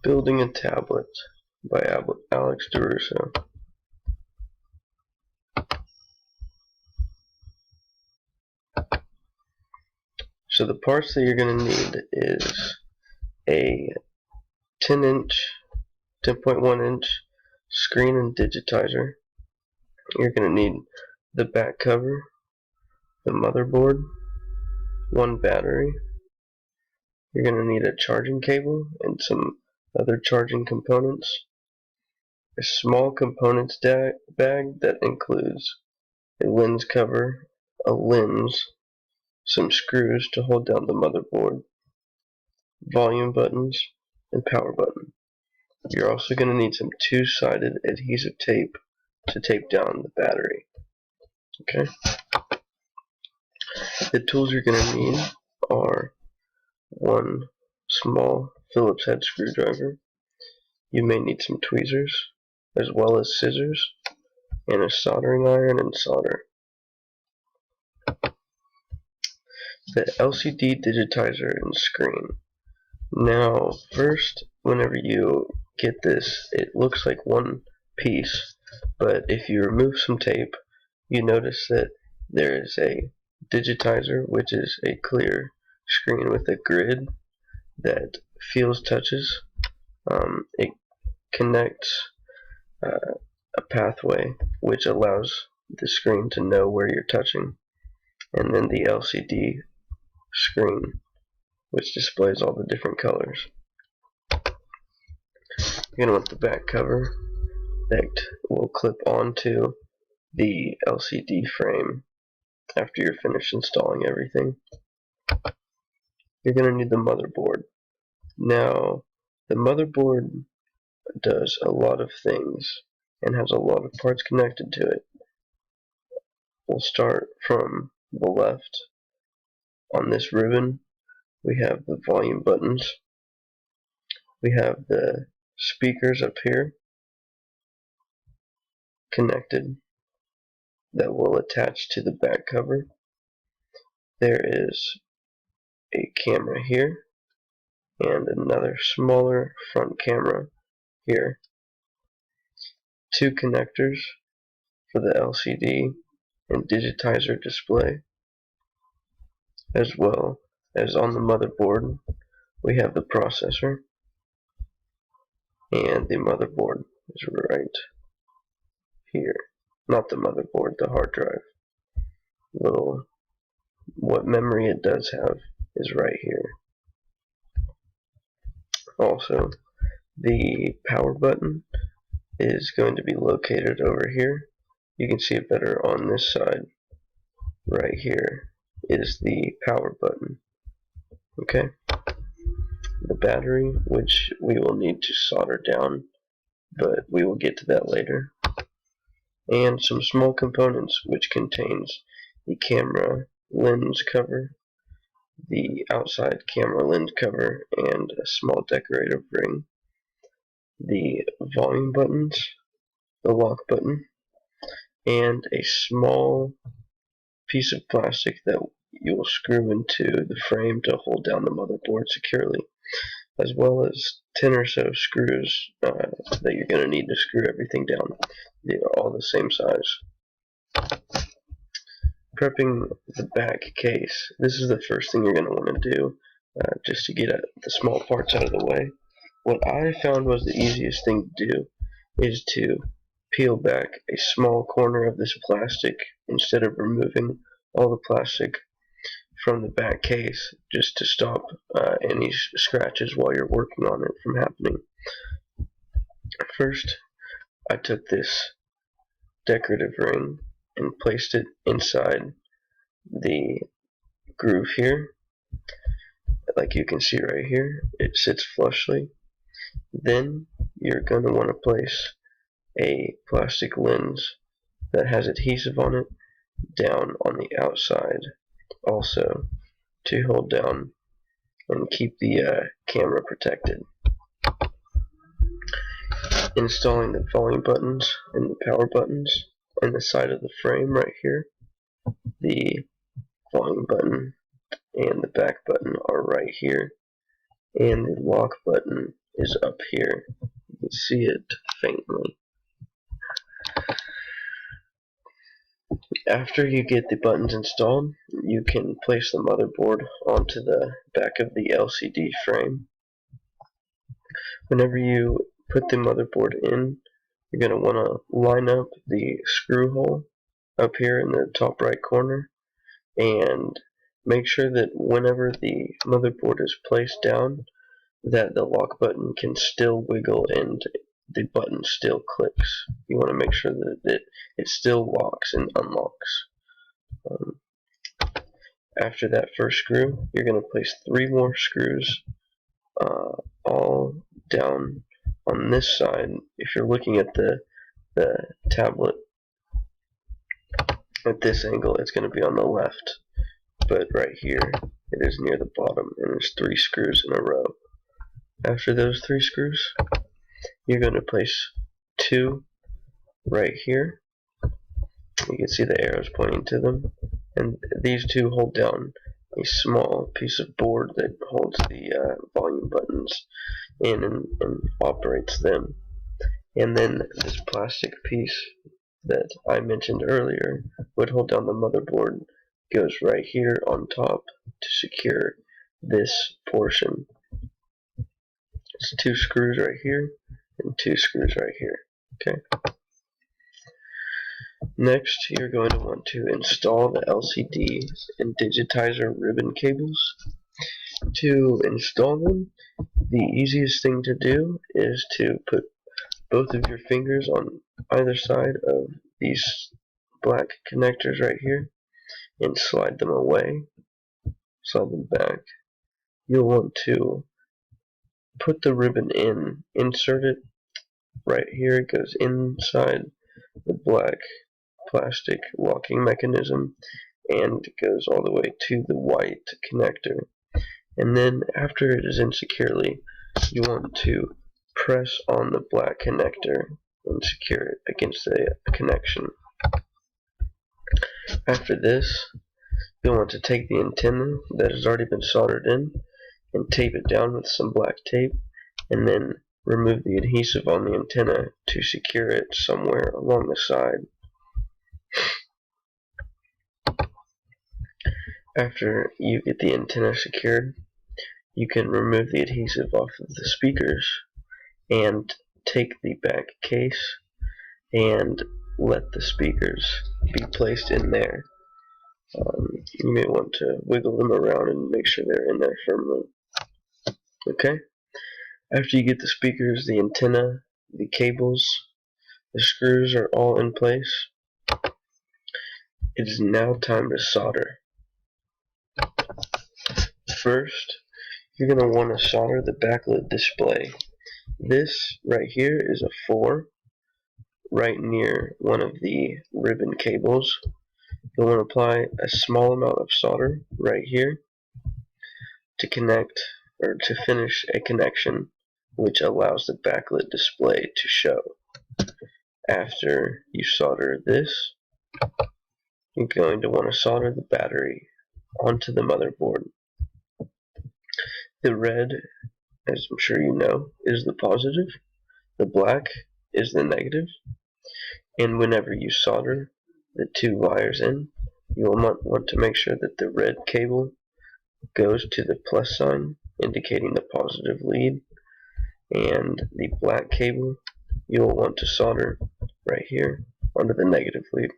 Building a Tablet by Alex DeRusso. So the parts that you're going to need is a 10.1 inch screen and digitizer. You're going to need the back cover, the motherboard, one battery. You're going to need a charging cable and some other charging components. A small components bag that includes a lens cover, a lens, some screws to hold down the motherboard, volume buttons, and power button. You're also going to need some two-sided adhesive tape to tape down the battery. Okay. The tools you're going to need are one small Phillips head screwdriver. You may need some tweezers, as well as scissors, and a soldering iron and solder. The LCD digitizer and screen. Now, first, whenever you get this, it looks like one piece, but if you remove some tape, you notice that there is a digitizer, which is a clear screen with a grid that feels touches. It connects a pathway which allows the screen to know where you're touching, and then the LCD screen which displays all the different colors. You're going to want the back cover that will clip onto the LCD frame after you're finished installing everything. You're going to need the motherboard. Now, the motherboard does a lot of things and has a lot of parts connected to it. We'll start from the left. On this ribbon, we have the volume buttons. We have the speakers up here connected that will attach to the back cover. There is a camera here and another smaller front camera here. Two connectors for the LCD and digitizer display, as well as on the motherboard we have the processor, and the motherboard is right here. Not the motherboard, the hard drive. What memory it does have is right here. Also, the power button is going to be located over here. You can see it better on this side. Right here is the power button. Okay. The battery, which we will need to solder down, but we will get to that later. And some small components, which contains the camera lens cover, the outside camera lens cover, and a small decorative ring. The volume buttons, the lock button, and a small piece of plastic that you will screw into the frame to hold down the motherboard securely, as well as 10 or so screws that you're going to need to screw everything down. They are all the same size. Prepping the back case. This is the first thing you're going to want to do just to get the small parts out of the way. What I found was the easiest thing to do is to peel back a small corner of this plastic instead of removing all the plastic from the back case, just to stop any scratches while you're working on it from happening. First, I took this decorative ring and placed it inside the groove here. Like you can see right here, it sits flushly. Then you're going to want to place a plastic lens that has adhesive on it down on the outside also, to hold down and keep the camera protected. Installing the volume buttons and the power buttons on the side of the frame right here. The volume button and the back button are right here, and the lock button is up here. You can see it faintly. After you get the buttons installed, you can place the motherboard onto the back of the LCD frame. Whenever you put the motherboard in, you're going to want to line up the screw hole up here in the top right corner, and make sure that whenever the motherboard is placed down, that the lock button can still wiggle and the button still clicks. You want to make sure that it still locks and unlocks. After that first screw, you're going to place 3 more screws all down on this side. If you're looking at the tablet at this angle, it's going to be on the left, but right here it is near the bottom, and there's 3 screws in a row. After those 3 screws, you're going to place 2 right here. You can see the arrows pointing to them, and these 2 hold down a small piece of board that holds the volume buttons in and operates them. And then this plastic piece that I mentioned earlier would hold down the motherboard goes right here on top to secure this portion. It's 2 screws right here and 2 screws right here. Okay. Next, you're going to want to install the LCD and digitizer ribbon cables. To install them, the easiest thing to do is to put both of your fingers on either side of these black connectors right here and slide them away, slide them back. You'll want to put the ribbon in, insert it right here. It goes inside the black plastic locking mechanism and goes all the way to the white connector. And then after it is in securely, you want to press on the black connector and secure it against a connection. After this, you'll want to take the antenna that has already been soldered in and tape it down with some black tape, and then remove the adhesive on the antenna to secure it somewhere along the side. After you get the antenna secured, you can remove the adhesive off of the speakers and take the back case and let the speakers be placed in there. You may want to wiggle them around and make sure they're in there firmly. Okay? After you get the speakers, the antenna, the cables, the screws are all in place, it is now time to solder. First, you're going to want to solder the backlit display. This right here is a 4 right near one of the ribbon cables. You'll want to apply a small amount of solder right here to connect or to finish a connection which allows the backlit display to show. After you solder this, you're going to want to solder the battery onto the motherboard. The red, as I'm sure you know, is the positive, the black is the negative, and whenever you solder the 2 wires in, you will want to make sure that the red cable goes to the plus sign, indicating the positive lead, and the black cable you will want to solder right here onto the negative lead.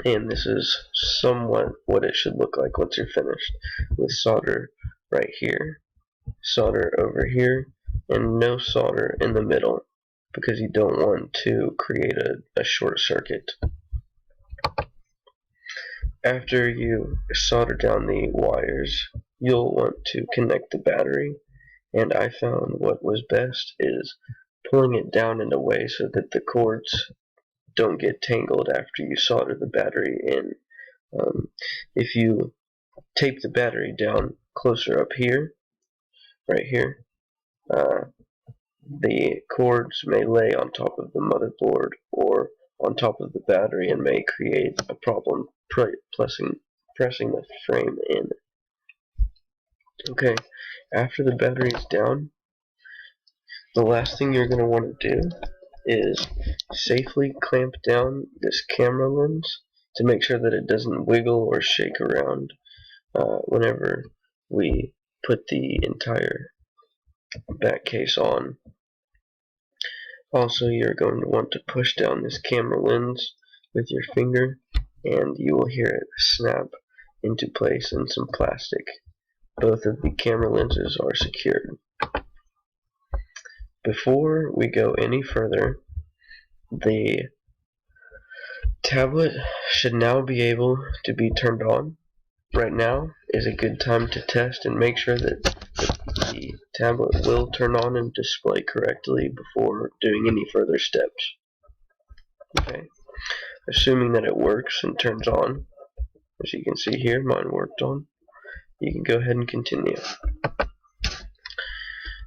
And this is somewhat what it should look like once you're finished, with solder right here, solder over here, and no solder in the middle, because you don't want to create a short circuit. After you solder down the wires, you'll want to connect the battery, and I found what was best is pulling it down in a way so that the cords don't get tangled after you solder the battery in. If you tape the battery down closer up here, right here, the cords may lay on top of the motherboard or on top of the battery and may create a problem pressing the frame in. Okay, after the battery is down, the last thing you're going to want to do is safely clamp down this camera lens to make sure that it doesn't wiggle or shake around whenever we put the entire back case on. Also, you're going to want to push down this camera lens with your finger, and you will hear it snap into place in some plastic. Both of the camera lenses are secured. Before we go any further, the tablet should now be able to be turned on. Right now is a good time to test and make sure that the tablet will turn on and display correctly before doing any further steps. Okay, assuming that it works and turns on, as you can see here, mine worked on, you can go ahead and continue.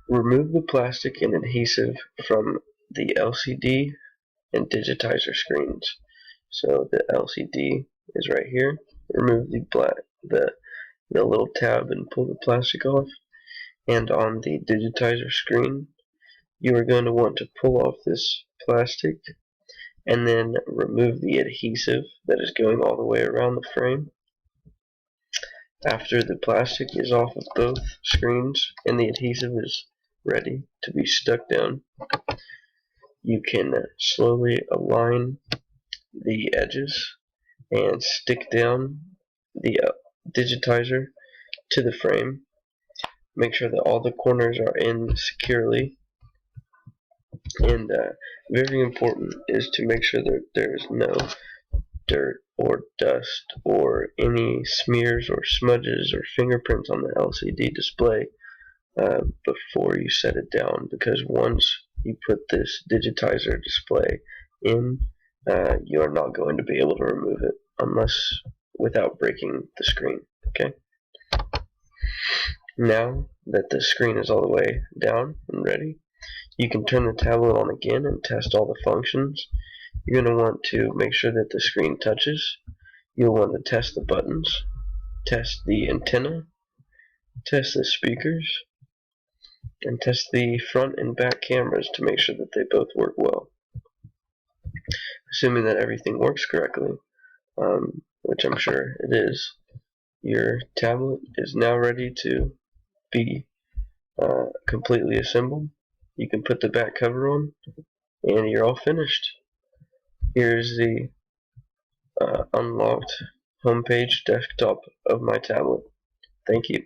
Remove the plastic and adhesive from the LCD and digitizer screens. So the LCD is right here. Remove the little tab and pull the plastic off. And on the digitizer screen, you are going to want to pull off this plastic and then remove the adhesive that is going all the way around the frame. After the plastic is off of both screens and the adhesive is ready to be stuck down, you can slowly align the edges and stick down the digitizer to the frame. Make sure that all the corners are in securely, and very important is to make sure that there's no dirt or dust or any smears or smudges or fingerprints on the LCD display before you set it down, because once you put this digitizer display in, you are not going to be able to remove it unless without breaking the screen. Okay. Now that the screen is all the way down and ready, you can turn the tablet on again and test all the functions. You're going to want to make sure that the screen touches. You'll want to test the buttons, test the antenna, test the speakers, and test the front and back cameras to make sure that they both work well. Assuming that everything works correctly, which I'm sure it is, your tablet is now ready to be completely assembled. You can put the back cover on, and you're all finished. Here's the unlocked homepage desktop of my tablet. Thank you.